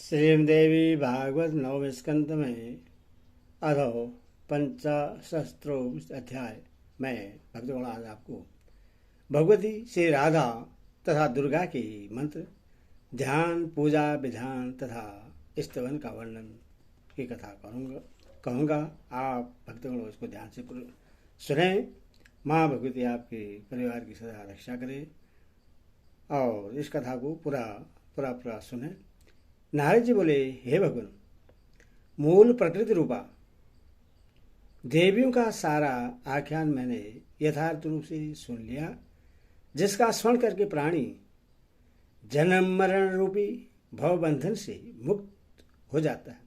श्रीमदेवी भागवत नवम स्कंद में अधो पंचशस्त्रो अध्याय में भक्तगण आज आपको भगवती श्री राधा तथा दुर्गा की मंत्र ध्यान पूजा विधान तथा स्तवन का वर्णन की कथा कहूँगा। आप भक्तगणों इसको ध्यान से सुने। माँ भगवती आपके परिवार की सदा रक्षा करे और इस कथा को पूरा सुने। नारद जी बोले, हे भगवान, मूल प्रकृति रूपा देवियों का सारा आख्यान मैंने यथार्थ रूप से सुन लिया, जिसका स्मरण करके प्राणी जन्म मरण रूपी भवबंधन से मुक्त हो जाता है।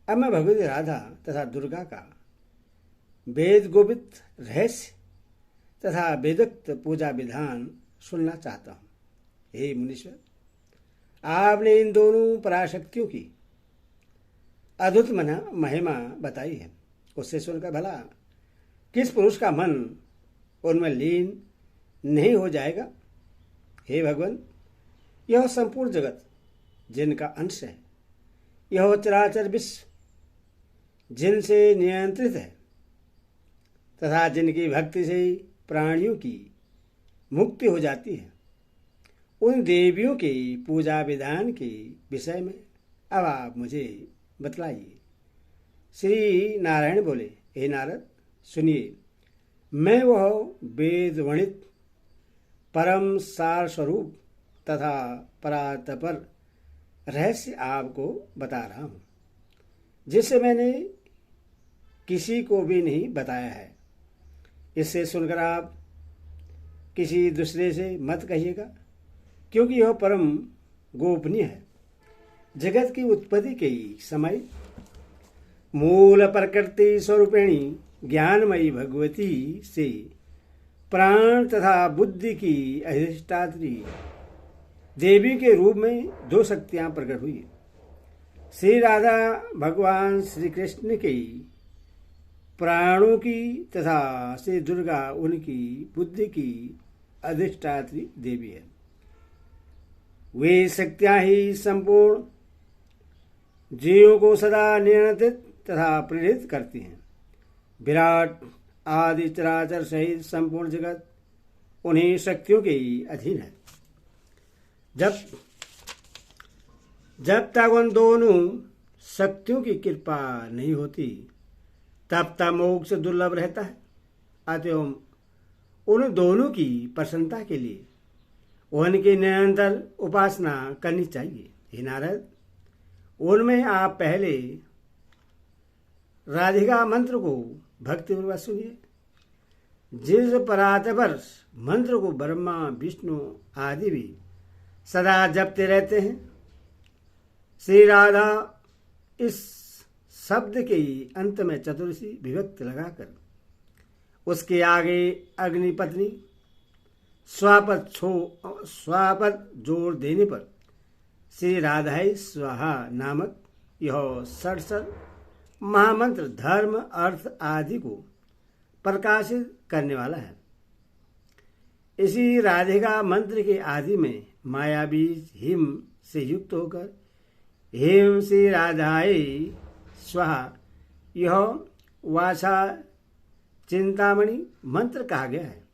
अब मैं भगवती राधा तथा दुर्गा का वेद गोवित रहस्य तथा वेदोक्त पूजा विधान सुनना चाहता हूँ। हे मुनीश्वर, आपने इन दोनों पराशक्तियों की अद्भुत महिमा बताई है। उससे सुनकर भला किस पुरुष का मन उनमें लीन नहीं हो जाएगा। हे भगवान, यह संपूर्ण जगत जिनका अंश है, यह चराचर विश्व जिनसे नियंत्रित है तथा जिनकी भक्ति से प्राणियों की मुक्ति हो जाती है, उन देवियों के पूजा विधान के विषय में अब आप मुझे बतलाइए। श्री नारायण बोले, हे नारद, सुनिए, मैं वह वेद वर्णित परम सार स्वरूप तथा परात्पर रहस्य आपको बता रहा हूँ, जिसे मैंने किसी को भी नहीं बताया है। इससे सुनकर आप किसी दूसरे से मत कहिएगा, क्योंकि यह परम गोपनीय है। जगत की उत्पत्ति के समय मूल प्रकृति स्वरूपिणी ज्ञानमयी भगवती से प्राण तथा बुद्धि की अधिष्ठात्री देवी के रूप में दो शक्तियां प्रकट हुई। श्री राधा भगवान श्री कृष्ण के प्राणों की तथा श्री दुर्गा उनकी बुद्धि की अधिष्ठात्री देवी है। वे शक्तियां ही संपूर्ण जीवों को सदा नियंत्रित तथा प्रेरित करती हैं। विराट आदि चराचर सहित संपूर्ण जगत उन्हीं शक्तियों के अधीन है। जब तक उन दोनों शक्तियों की कृपा नहीं होती, तब तक मोक्ष दुर्लभ रहता है। अतएव उन दोनों की प्रसन्नता के लिए उनकी निरंतर उपासना करनी चाहिए। हे नारद, उनमें आप पहले राधिका मंत्र को भक्तिपूर्वक सुनिए, जिस परात्पर मंत्र को ब्रह्मा विष्णु आदि भी सदा जपते रहते हैं। श्री राधा इस शब्द के अंत में चतुर्शी विभक्ति लगाकर उसके आगे अग्निपत्नी स्वापद जोड़ देने पर श्री राधाई स्वाहा नामक यह सड़सठ महामंत्र धर्म अर्थ आदि को प्रकाशित करने वाला है। इसी राधिका मंत्र के आदि में माया बीज हिम से युक्त होकर हिम श्री राधाई स्वाहा यह वाचा चिंतामणि मंत्र कहा गया है।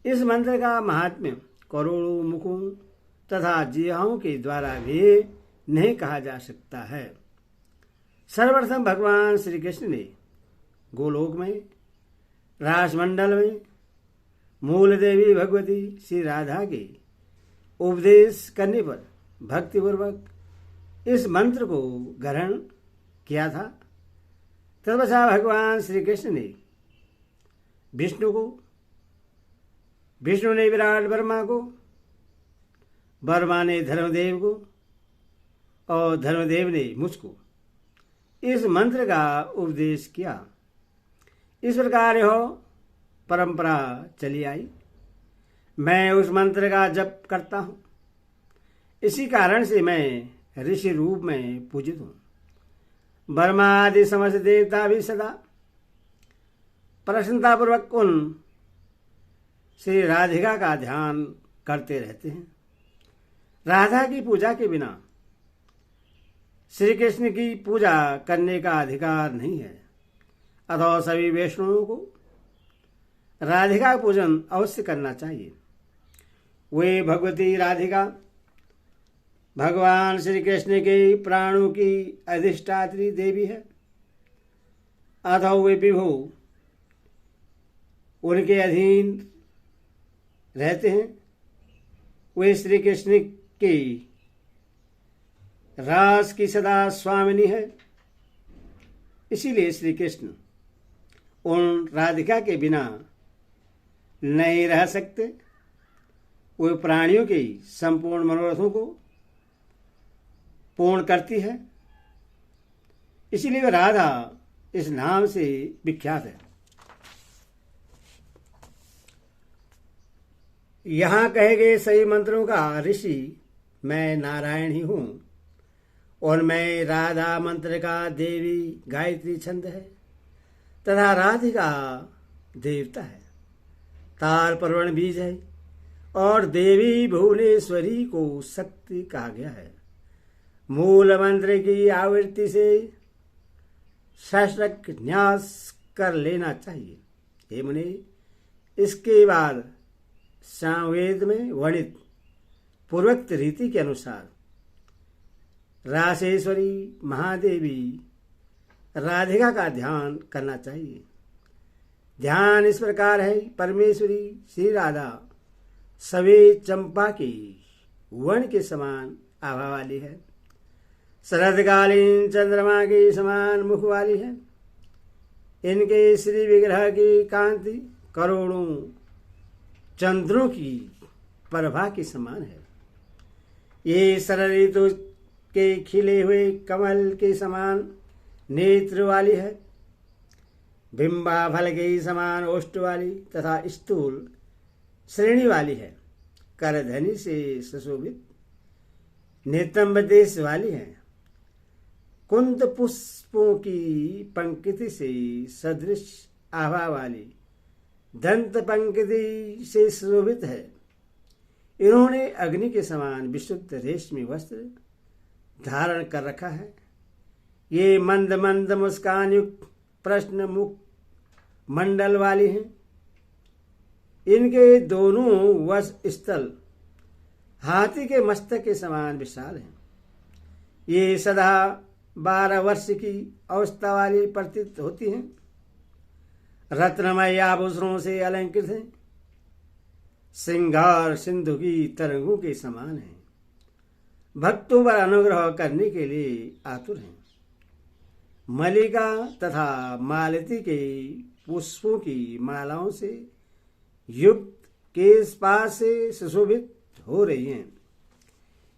इस मंत्र का महात्म्य करोड़ों मुखों तथा जिह्वाओं के द्वारा भी नहीं कहा जा सकता है। सर्वप्रथम भगवान श्री कृष्ण ने गोलोक में रासमंडल में मूल देवी भगवती श्री राधा के उपदेश करने पर भक्तिपूर्वक इस मंत्र को ग्रहण किया था। तत्पश्चात भगवान श्री कृष्ण ने विष्णु ने विराट ब्रह्मा को, ब्रह्मा ने धर्मदेव को और धर्मदेव ने मुझको इस मंत्र का उपदेश किया। इस प्रकार यह परंपरा चली आई। मैं उस मंत्र का जप करता हूँ। इसी कारण से मैं ऋषि रूप में पूजित हूँ। ब्रह्मा आदि समस्त देवता भी सदा प्रसन्नतापूर्वक उन श्री राधिका का ध्यान करते रहते हैं। राधा की पूजा के बिना श्री कृष्ण की पूजा करने का अधिकार नहीं है, अतः सभी वैष्णवों को राधिका पूजन अवश्य करना चाहिए। वे भगवती राधिका भगवान श्री कृष्ण के प्राणों की अधिष्ठात्री देवी है, अतः वे विभु उनके अधीन रहते हैं। वे श्री कृष्ण की रास की सदा स्वामिनी है, इसीलिए श्री कृष्ण उन राधिका के बिना नहीं रह सकते। वे प्राणियों के संपूर्ण मनोरथों को पूर्ण करती है, इसीलिए वे राधा इस नाम से विख्यात है। यहाँ कहे गए सही मंत्रों का ऋषि मैं नारायण ही हूँ, और मैं राधा मंत्र का देवी गायत्री छंद है तथा राधिका देवता है, तार पर्वण बीज है, और देवी भुवनेश्वरी को शक्ति कहा गया है। मूल मंत्र की आवृत्ति से शास्त्रक न्यास कर लेना चाहिए। हे मुने, इसके बाद सामवेद में वर्णित पूर्वोक्त रीति के अनुसार रासेश्वरी महादेवी राधिका का ध्यान करना चाहिए। ध्यान इस प्रकार है, परमेश्वरी श्री राधा सवे चंपा की वर्ण के समान आभा वाली है, शरदकालीन चंद्रमा के समान मुख वाली है। इनके श्री विग्रह की कांति करोड़ों चंद्रों की प्रभा के समान है। ये शरद ऋतु के खिले हुए कमल के समान नेत्र वाली है, बिंबा फल के समान ओष्ठ वाली तथा स्थूल श्रेणी वाली है, करधनी से सुशोभित नितंब देश वाली है, कुंद पुष्पों की पंक्ति से सदृश आभा वाली दंत पंक्ति से सुशोभित है। इन्होंने अग्नि के समान विशुद्ध रेशमी वस्त्र धारण कर रखा है। ये मंद मंद मुस्कान युक्त प्रश्न मुख मंडल वाली हैं। इनके दोनों वश स्थल हाथी के मस्तक के समान विशाल हैं। ये सदा 12 वर्ष की अवस्था वाली प्रतीत होती हैं। रत्नमय आभूषणों से अलंकृत हैं, श्रृंगार सिंधु की तरंगों के समान हैं, भक्तों पर अनुग्रह करने के लिए आतुर हैं। मलिका तथा मालती के पुष्पों की मालाओं से युक्त केश पास से सुशोभित हो रही हैं।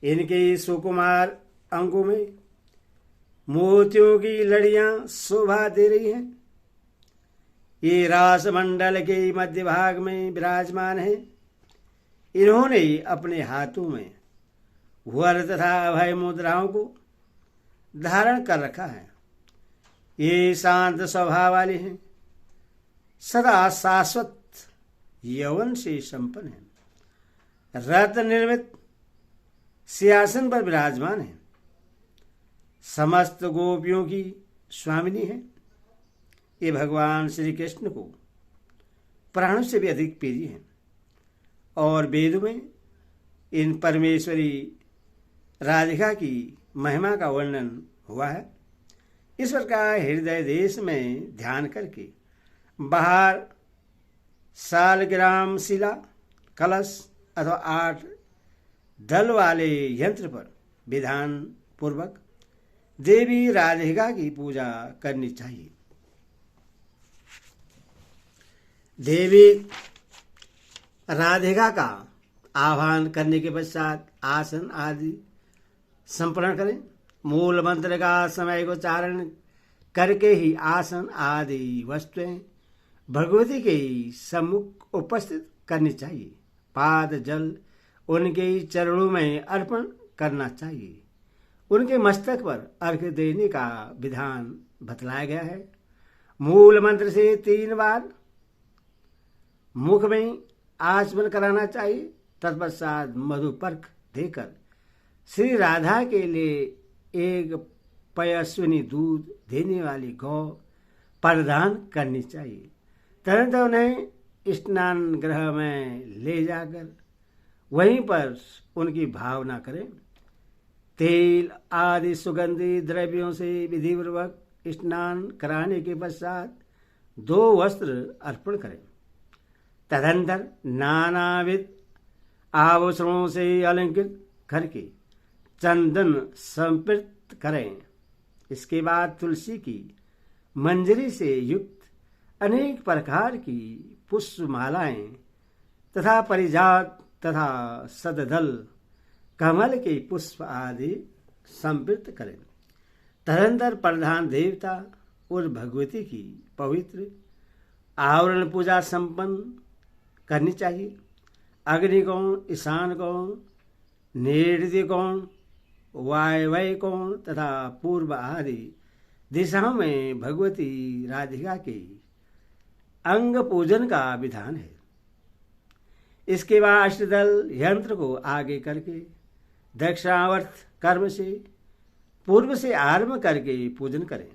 इनके सुकुमार अंगों में मोतियों की लड़ियां शोभा दे रही हैं। ये रास मंडल के मध्य भाग में विराजमान हैं। इन्होंने अपने हाथों में वर तथा अभय मुद्राओं को धारण कर रखा है। ये शांत स्वभाव वाले हैं, सदा शाश्वत यौवन से संपन्न है, रत्न निर्मित सिंहासन पर विराजमान है, समस्त गोपियों की स्वामिनी है। ये भगवान श्री कृष्ण को प्राणों से भी अधिक प्रिय है, और वेद में इन परमेश्वरी राधिका की महिमा का वर्णन हुआ है। इस प्रकार हृदय देश में ध्यान करके बाहर सालग्राम शिला कलश अथवा 8 दल वाले यंत्र पर विधान पूर्वक देवी राधिका की पूजा करनी चाहिए। देवी राधिका का आह्वान करने के पश्चात आसन आदि संपन्न करें। मूल मंत्र का समय को उच्चारण करके ही आसन आदि वस्तुएं भगवती के सम्मुख उपस्थित करनी चाहिए। पाद जल उनके चरणों में अर्पण करना चाहिए। उनके मस्तक पर अर्घ्य देने का विधान बतलाया गया है। मूल मंत्र से 3 बार मुख में आचमन कराना चाहिए। तत्पश्चात मधुपर्क देकर श्री राधा के लिए एक पयस्विनी दूध देने वाली गौ प्रदान करनी चाहिए। तुरंत उन्हें स्नान गृह में ले जाकर वहीं पर उनकी भावना करें। तेल आदि सुगंधी द्रव्यों से विधिपूर्वक स्नान कराने के पश्चात 2 वस्त्र अर्पण करें। तदंतर नानाविध आभूषणों से अलंकृत करके चंदन समर्पित करें। इसके बाद तुलसी की मंजरी से युक्त अनेक प्रकार की पुष्पमालाएं तथा परिजात तथा सददल कमल के पुष्प आदि समर्पित करें। तदंतर प्रधान देवता और भगवती की पवित्र आवरण पूजा संपन्न करनी चाहिए। अग्निकोण, ईशान कोण, नैऋत्य कोण, वायव्य कोण तथा पूर्व आदि दिशाओं में भगवती राधिका के अंग पूजन का विधान है। इसके बाद अष्टदल यंत्र को आगे करके दक्षिणावर्त कर्म से पूर्व से आरंभ करके पूजन करें।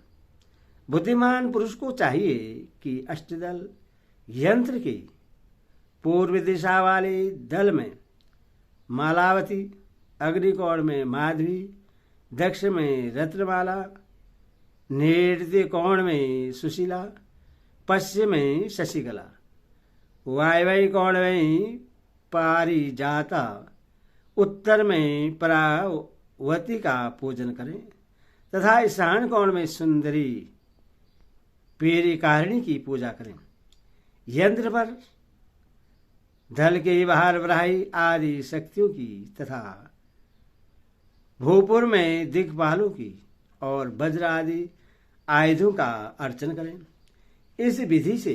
बुद्धिमान पुरुष को चाहिए कि अष्टदल यंत्र के पूर्व दिशा वाले दल में मालावती, अग्निकोण में माधवी, दक्ष में रत्नमाला, नैऋत्य कोण में सुशीला, पश्चिम में शशिकला, वायव्य कोण में पारिजाता, उत्तर में परावती का पूजन करें तथा ईशान कोण में सुंदरी पेरिकारिणी की पूजा करें। यंत्र पर दल के बाहर ब्राही आदि शक्तियों की तथा भूपुर में दिक्पालों की और वज्र आदि आयुधों का अर्चन करें। इस विधि से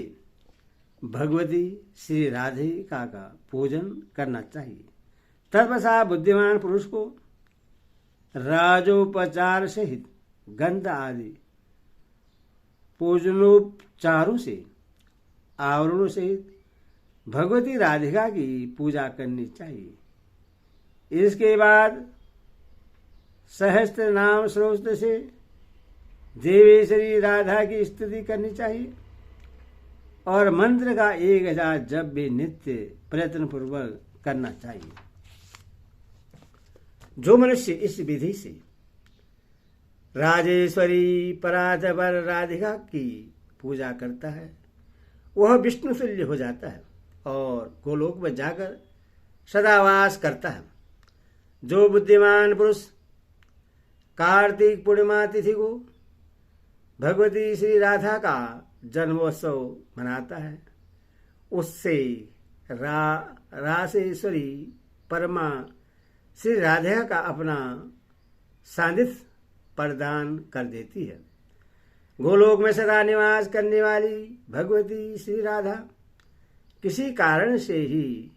भगवती श्री राधिका का पूजन करना चाहिए। तत्पश्चात बुद्धिमान पुरुष को राजोपचार सहित गंध आदि पूजनोपचारों से आवरणों सहित भगवती राधिका की पूजा करनी चाहिए। इसके बाद सहस्त्र नाम स्रोत से देवेश्वरी राधा की स्तुति करनी चाहिए और मंत्र का 1000 जप भी नित्य प्रयत्न पूर्वक करना चाहिए। जो मनुष्य इस विधि से राजेश्वरी परात्पर राधिका की पूजा करता है वह विष्णु तुल्य हो जाता है और गोलोक में जाकर सदावास करता है। जो बुद्धिमान पुरुष कार्तिक पूर्णिमा तिथि को भगवती श्री राधा का जन्मोत्सव मनाता है उससे रासेश्वरी परमा श्री राधा का अपना सानिध्य प्रदान कर देती है। गोलोक में सदा निवास करने वाली भगवती श्री राधा किसी कारण से ही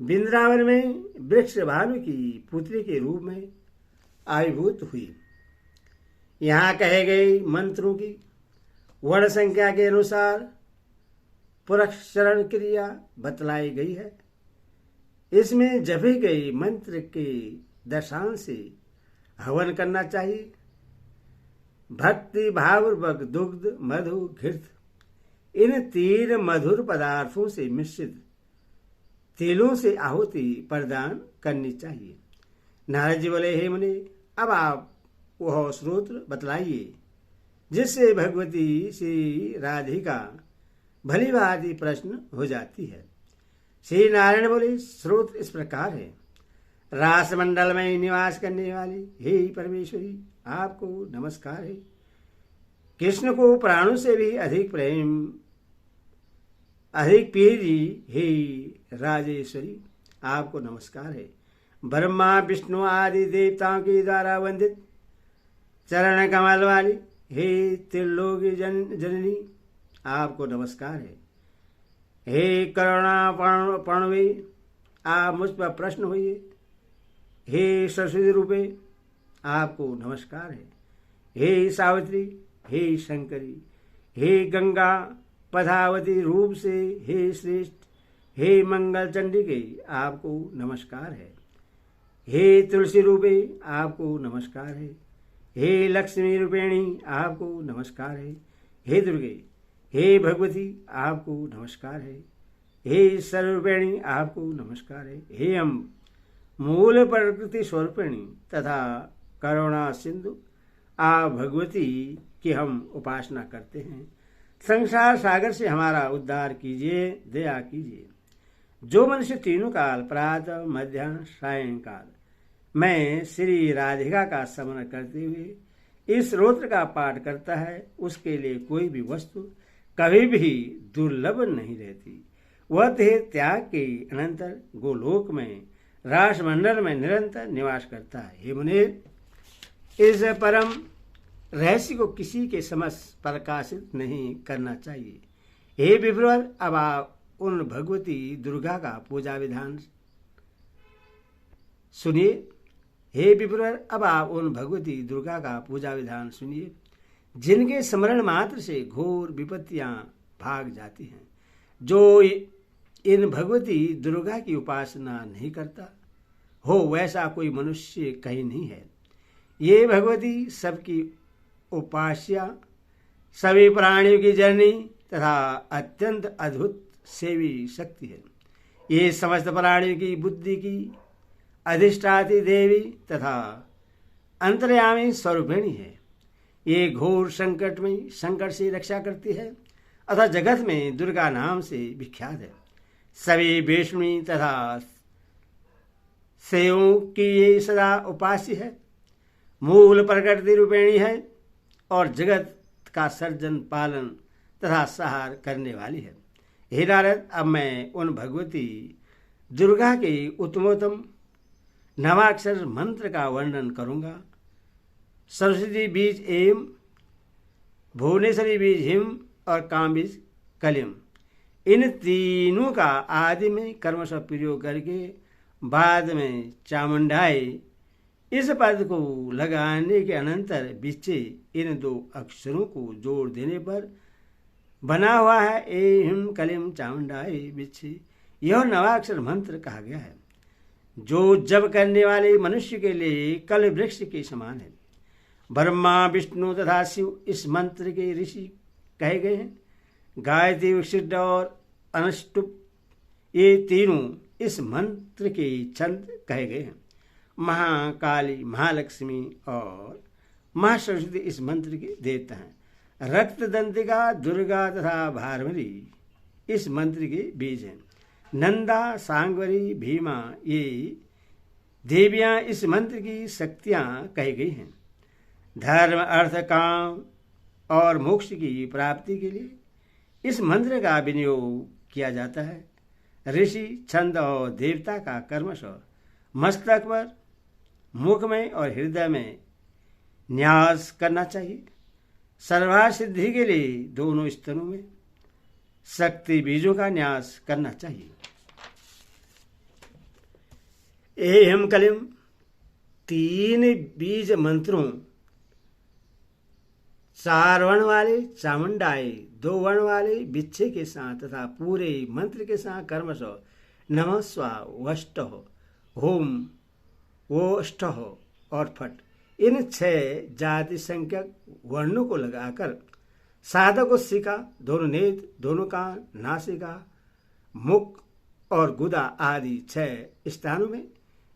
वृंदावन में वृक्ष भानु की पुत्री के रूप में आविर्भूत हुई। यहाँ कहे गए मंत्रों की वर्ण संख्या के अनुसार पुरस्चरण क्रिया बतलाई गई है। इसमें जपे गए मंत्र के दर्शन से हवन करना चाहिए। भक्ति भावपूर्वक दुग्ध मधु घृत इन 3 मधुर पदार्थों से मिश्रित तिलों से आहुति प्रदान करनी चाहिए। नारद जी बोले, हे मुनि, अब आप वह स्रोत्र बतलाइए जिससे भगवती श्री राधिका भली भांति प्रश्न हो जाती है। श्री नारायण बोले, स्रोत इस प्रकार है। रास मंडल में निवास करने वाली हे परमेश्वरी, आपको नमस्कार है। कृष्ण को प्राणों से भी अधिक प्रिय हे राजेश्वरी, आपको नमस्कार है। ब्रह्मा विष्णु आदि देवताओं के द्वारा वंदित चरण कमल वाली हे त्रिलोकी जननी, आपको नमस्कार है। हे करुणा प्रणवे, आप मुझ पर प्रश्न होइए। हे सरस्वती रूपे, आपको नमस्कार है। हे सावित्री, हे शंकरी, हे गंगा पद्मावती रूप से हे श्रेष्ठ, हे मंगल चंडिके, आपको नमस्कार है। हे तुलसी रूपे, आपको नमस्कार है। हे लक्ष्मी रूपिणी आपको नमस्कार है। हे दुर्गे, हे भगवती आपको नमस्कार है। हे सर्वरूपिणी आपको नमस्कार है। हे अम्ब, मूल प्रकृति स्वरूपिणी तथा करुणा सिंधु आप भगवती की हम उपासना करते हैं। संसार सागर से हमारा उद्धार कीजिए, दया कीजिए। जो मनुष्य तीनों काल प्रातः मध्याह्न सायंकाल मैं श्री राधिका का स्मरण करते हुए इस स्तोत्र का पाठ करता है, उसके लिए कोई भी वस्तु कभी भी दुर्लभ नहीं रहती। वह देह त्याग के अनंतर गोलोक में रासमंडल में निरंतर निवास करता है। हे मुने, इस परम रहस्य को किसी के समक्ष प्रकाशित नहीं करना चाहिए। हे विप्रवर, अब आप उन भगवती दुर्गा का पूजा विधान सुनिए। हे विप्रवर, अब आप उन भगवती दुर्गा का पूजा विधान सुनिए, जिनके स्मरण मात्र से घोर विपत्तियां भाग जाती हैं। जो इन भगवती दुर्गा की उपासना नहीं करता हो, वैसा कोई मनुष्य कहीं नहीं है। ये भगवती सबकी उपास्या, सभी प्राणियों की जननी तथा अत्यंत अद्भुत सेवी शक्ति है। ये समस्त प्राणियों की बुद्धि की अधिष्ठात्री देवी तथा अंतर्यामी स्वरूपिणी है। ये घोर संकट में संकट से रक्षा करती है अतः जगत में दुर्गा नाम से विख्यात है। सभी वैष्णवी तथा सेवों की ये सदा उपास्य है। मूल प्रकृति रूपिणी है और जगत का सर्जन पालन तथा सहार करने वाली है। हे नारद, अब मैं उन भगवती दुर्गा के उत्तमोत्तम नवाक्षर मंत्र का वर्णन करूंगा। सरस्वती बीज एम, भुवनेश्वरी बीज हिम और काम बीज कलिम, इन तीनों का आदि में कर्मश प्रयोग करके बाद में चामुंडाई इस पद को लगाने के अनंतर बीचे इन दो अक्षरों को जोड़ देने पर बना हुआ है ए हिम कलिम चामुंडाई बिच्छे। यह नवाक्षर मंत्र कहा गया है, जो जप करने वाले मनुष्य के लिए कल वृक्ष के समान है। ब्रह्मा विष्णु तथा शिव इस मंत्र के ऋषि कहे गए हैं। गायत्री, वशिष्ठ और अनुष्टुप ये तीनों इस मंत्र के छंद कहे गए हैं। महाकाली, महालक्ष्मी और महासरस्वती इस मंत्र के देवता हैं। रक्तदंतिका, दुर्गा तथा भारमरी इस मंत्र के बीज हैं। नंदा, सांगवरी, भीमा ये देवियां इस मंत्र की शक्तियां कही गई हैं। धर्म, अर्थ, काम और मोक्ष की प्राप्ति के लिए इस मंत्र का विनियोग किया जाता है। ऋषि छंद और देवता का कर्मश मस्तक पर, मुख में और हृदय में न्यास करना चाहिए। सर्वार्थ सिद्धि के लिए दोनों स्तनों में शक्ति बीजों का न्यास करना चाहिए। एहम कलिम तीन बीज मंत्रों, 4 वर्ण वाले चामुंडाई, 2 वर्ण वाले बिच्छे के साथ तथा पूरे मंत्र के साथ कर्मश नमः स्वा वष्ट होम वोष्ठ और फट, इन 6 जाति संख्यक वर्णों को लगाकर साधक को सिका, दोनों नेत्र, दोनों कान, नासिका, मुख और गुदा आदि 6 स्थानों में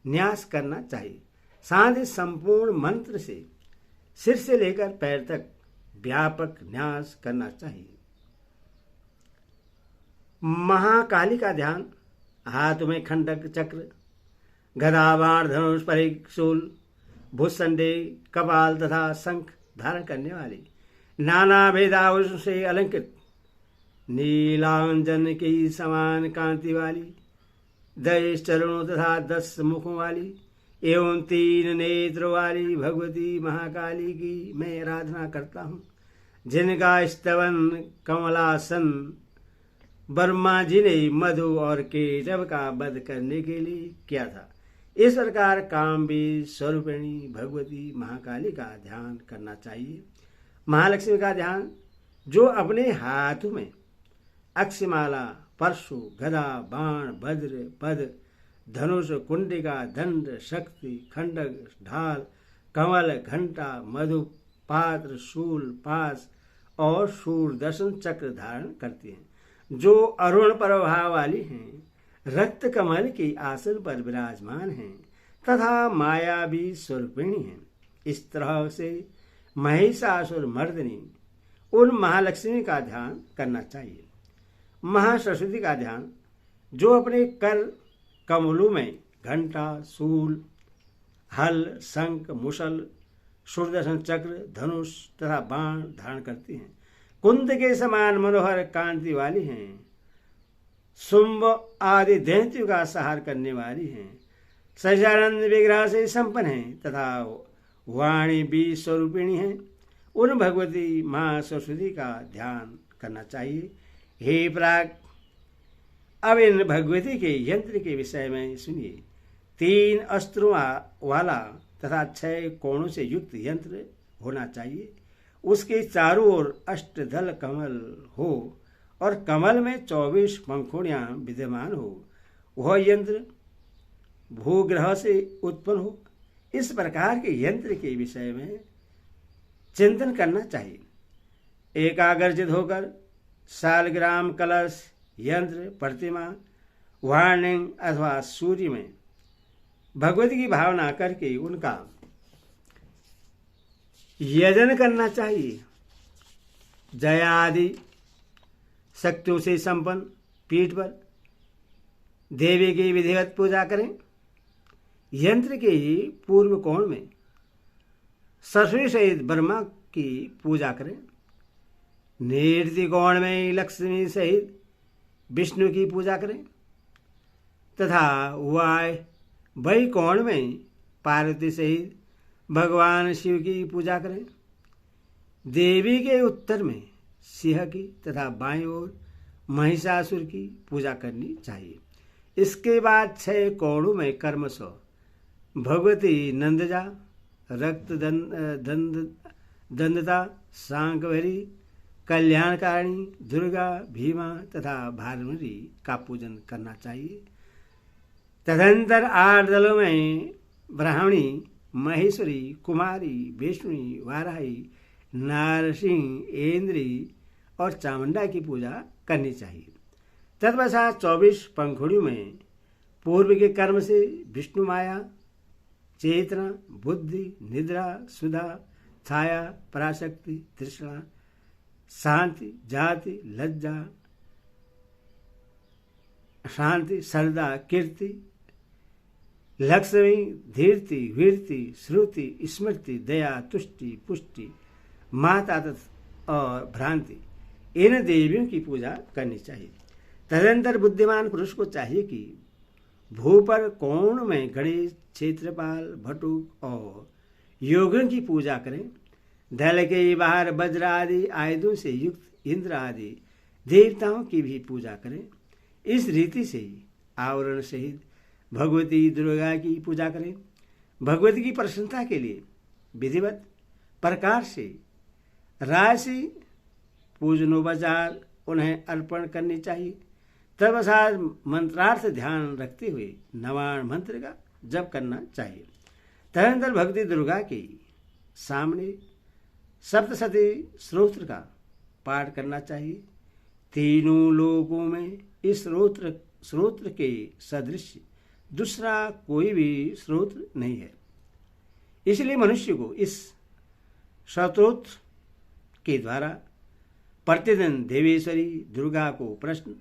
न्यास करना चाहिए। साथ ही संपूर्ण मंत्र से सिर से लेकर पैर तक व्यापक न्यास करना चाहिए। महाकाली का ध्यान, हाथ में खंडक, चक्र, गदा, बाण, धनुष, परिघ, शूल, भुजदंडे, कपाल तथा शंख धारण करने वाली, नाना भेदाभूषण से अलंकृत, नीलांजन की समान कांति वाली, 10 चरणों तथा 10 मुखों वाली एवं 3 नेत्रों वाली भगवती महाकाली की मैं आराधना करता हूँ, जिनका स्तवन कमलासन ब्रह्मा जी ने मधु और केशव का वध करने के लिए किया था। इस प्रकार कामबीज स्वरूपिणी भगवती महाकाली का ध्यान करना चाहिए। महालक्ष्मी का ध्यान, जो अपने हाथों में अक्षमाला, परशु, गदा, बाण, वज्र, पद, धनुष, कुंडिका, दंड, शक्ति, खंडक, ढाल, कमल, घंटा, मधु पात्र, शूल, पास और सूरदर्शन चक्र धारण करती हैं, जो अरुण प्रभाव वाली हैं, रक्त कमल के आसन पर विराजमान हैं तथा मायावी स्वरूपिणी हैं। इस तरह से महिषासुर मर्दिनी उन महालक्ष्मी का ध्यान करना चाहिए। महासरस्वती का ध्यान जो अपने कर कमलों में घंटा, शूल, हल, शंख, मुसल, सूर्यदर्शन चक्र, धनुष तथा बाण धारण करती हैं, कुंद के समान मनोहर कांति वाली हैं, शुंभ आदि दैत्यों का संहार करने वाली हैं, सच्चिदानंद विग्रह से संपन्न हैं तथा वाणी भी स्वरूपिणी हैं। उन भगवती माँ सरस्वती का ध्यान करना चाहिए। हे प्राग, अब इन भगवती के यंत्र के विषय में सुनिए। 3 अस्त्रों वाला तथा 6 कोणों से युक्त यंत्र होना चाहिए। उसके चारों ओर अष्टदल कमल हो और कमल में 24 पंखुड़ियां विद्यमान हो। वह यंत्र भूग्रह से उत्पन्न हो। इस प्रकार के यंत्र के विषय में चिंतन करना चाहिए। एकाग्रचित होकर शालग्राम, कलश, यंत्र, प्रतिमा, वार्निंग अथवा सूर्य में भगवती की भावना करके उनका यजन करना चाहिए। जया आदि शक्तियों से संपन्न पीठ पर देवी की विधिवत पूजा करें। यंत्र के पूर्व कोण में सरस्वती सहित ब्रह्मा की पूजा करें। नृत्य कोण में लक्ष्मी सहित विष्णु की पूजा करें तथा वही कोण में पार्वती सहित भगवान शिव की पूजा करें। देवी के उत्तर में सिंह की तथा बाईं ओर महिषासुर की पूजा करनी चाहिए। इसके बाद 6 कोणों में कर्मशः भगवती नंदजा, रक्त दंदता, शांकभरी, कल्याणकारिणी, दुर्गा, भीमा तथा भारमरी का पूजन करना चाहिए। तदंतर 8 दलों में ब्राह्मणी, महेश्वरी, कुमारी, विष्णुनी, वाराही, नारसिंह, इंद्री और चामुंडा की पूजा करनी चाहिए। तत्पश्चात 24 पंखुड़ियों में पूर्व के कर्म से विष्णु माया, चेतना, बुद्धि, निद्रा, सुधा, छाया, पराशक्ति, तृष्णा, शांति, जाति, लज्जा, शांति, श्रद्धा, कीर्ति, लक्ष्मी, धीर्ति, वीरति, श्रुति, स्मृति, दया, तुष्टि, पुष्टि, माता और भ्रांति, इन देवियों की पूजा करनी चाहिए। तदंतर बुद्धिमान पुरुष को चाहिए कि भू पर कोण में गणेश, क्षेत्रपाल, भटुक और योगियों की पूजा करें। दल के बाहर वज्र आदि आयुधों से युक्त इंद्र आदि देवताओं की भी पूजा करें। इस रीति से आवरण सहित भगवती दुर्गा की पूजा करें। भगवती की प्रसन्नता के लिए विधिवत प्रकार से राशि पूजनोपचार उन्हें अर्पण करनी चाहिए। तत्पश्चात मंत्रार्थ ध्यान रखते हुए नवाण मंत्र का जप करना चाहिए। तदनंतर भगवती दुर्गा के सामने सप्तशती स्तोत्र का पाठ करना चाहिए। तीनों लोकों में इस स्तोत्र के सदृश दूसरा कोई भी स्तोत्र नहीं है। इसलिए मनुष्य को इस स्तोत्र के द्वारा प्रतिदिन देवेश्वरी दुर्गा को प्रश्न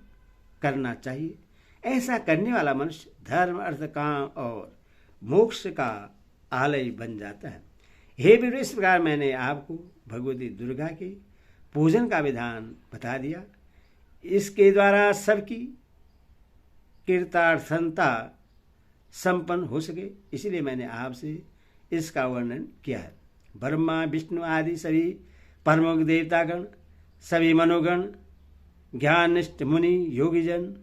करना चाहिए। ऐसा करने वाला मनुष्य धर्म, अर्थ, काम और मोक्ष का आलय बन जाता है। हे वीर, इस प्रकार मैंने आपको भगवती दुर्गा के पूजन का विधान बता दिया। इसके द्वारा सबकी कृतार्थता संपन्न हो सके, इसलिए मैंने आपसे इसका वर्णन किया है। ब्रह्मा, विष्णु आदि सभी प्रमुख देवतागण, सभी मनोगण, ज्ञाननिष्ठ मुनि, योगीजन,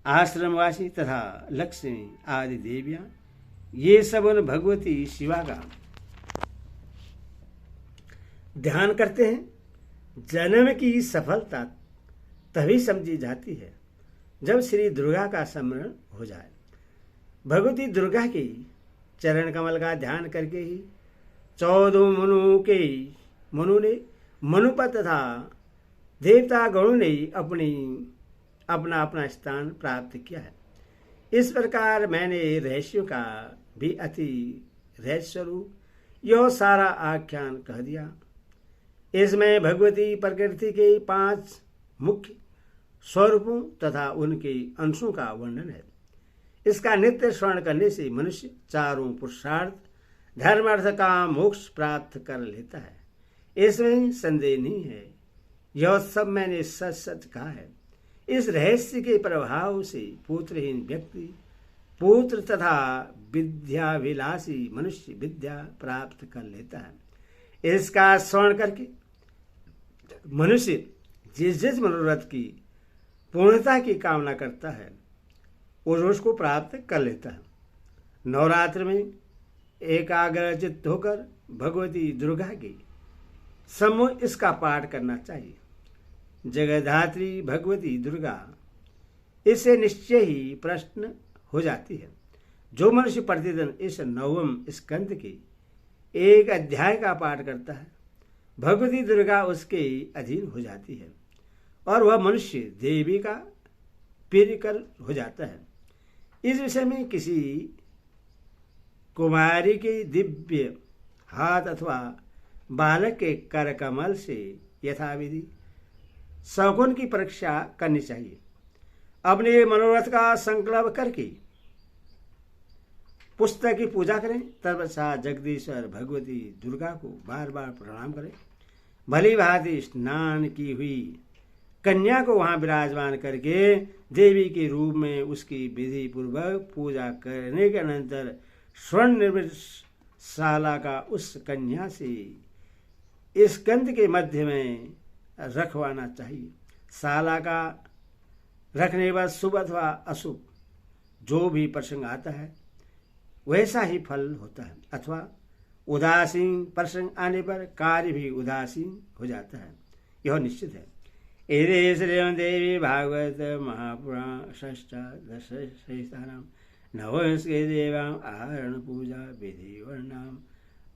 आश्रमवासी तथा लक्ष्मी आदि देवियां, ये सब उन भगवती शिवा का ध्यान करते हैं। जन्म की सफलता तभी समझी जाती है जब श्री दुर्गा का स्मरण हो जाए। भगवती दुर्गा के चरण कमल का ध्यान करके ही 14 मनु ने मनुपत तथा देवता गणों ने अपना अपना स्थान प्राप्त किया है। इस प्रकार मैंने रहस्यों का भी अति रहस्य स्वरूप यह सारा आख्यान कह दिया। इसमें भगवती प्रकृति के 5 मुख्य स्वरूपों तथा उनके अंशों का वर्णन है। इसका नित्य श्रवण करने से मनुष्य चारों पुरुषार्थ धर्म अर्थ काम मोक्ष प्राप्त कर लेता है, इसमें संदेह नहीं है। यह सब मैंने सच सच कहा है। इस रहस्य के प्रभाव से पुत्रहीन व्यक्ति पुत्र तथा विद्याभिलाषी मनुष्य विद्या प्राप्त कर लेता है। इसका श्रवण करके मनुष्य जिस मनोरथ की पूर्णता की कामना करता है उसको प्राप्त कर लेता है। नवरात्र में एकाग्रचित्त होकर भगवती दुर्गा के सम्मुख इसका पाठ करना चाहिए। जगद्धात्री भगवती दुर्गा इससे निश्चय ही प्रश्न हो जाती है। जो मनुष्य प्रतिदिन इस 9वें स्कंद के 1 अध्याय का पाठ करता है, भगवती दुर्गा उसके अधीन हो जाती है और वह मनुष्य देवी का प्रियकर हो जाता है। इस विषय में किसी कुमारी के दिव्य हाथ अथवा बालक के करकमल से यथाविधि शकुन की परीक्षा करनी चाहिए। अपने मनोरथ का संकल्प करके पुस्तक की पूजा करें। तत्पश्चात जगदीश्वर भगवती दुर्गा को बार बार प्रणाम करें। भली भांति स्नान की हुई कन्या को वहां विराजमान करके देवी के रूप में उसकी विधि पूर्वक पूजा करने के अनंतर स्वर्ण निर्मित शाला का उस कन्या से स्कंद के मध्य में रखवाना चाहिए। शाला का रखने पर शुभ अथवा अशुभ जो भी प्रसंग आता है वैसा ही फल होता है, अथवा उदासीन प्रसंग आने पर कार्य भी उदासीन हो जाता है, यह निश्चित है। एरे श्रीमद् देवी भागवत महापुराण षष्ठादशस्थानां नवस्के देवां आहरण पूजा विधि वर्णाम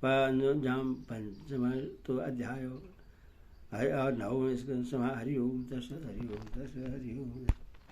पंचम अध्यायो और 9वें स्कंद हरि ओम तत्सत् हरि ओम तत्सत् हरि ओम।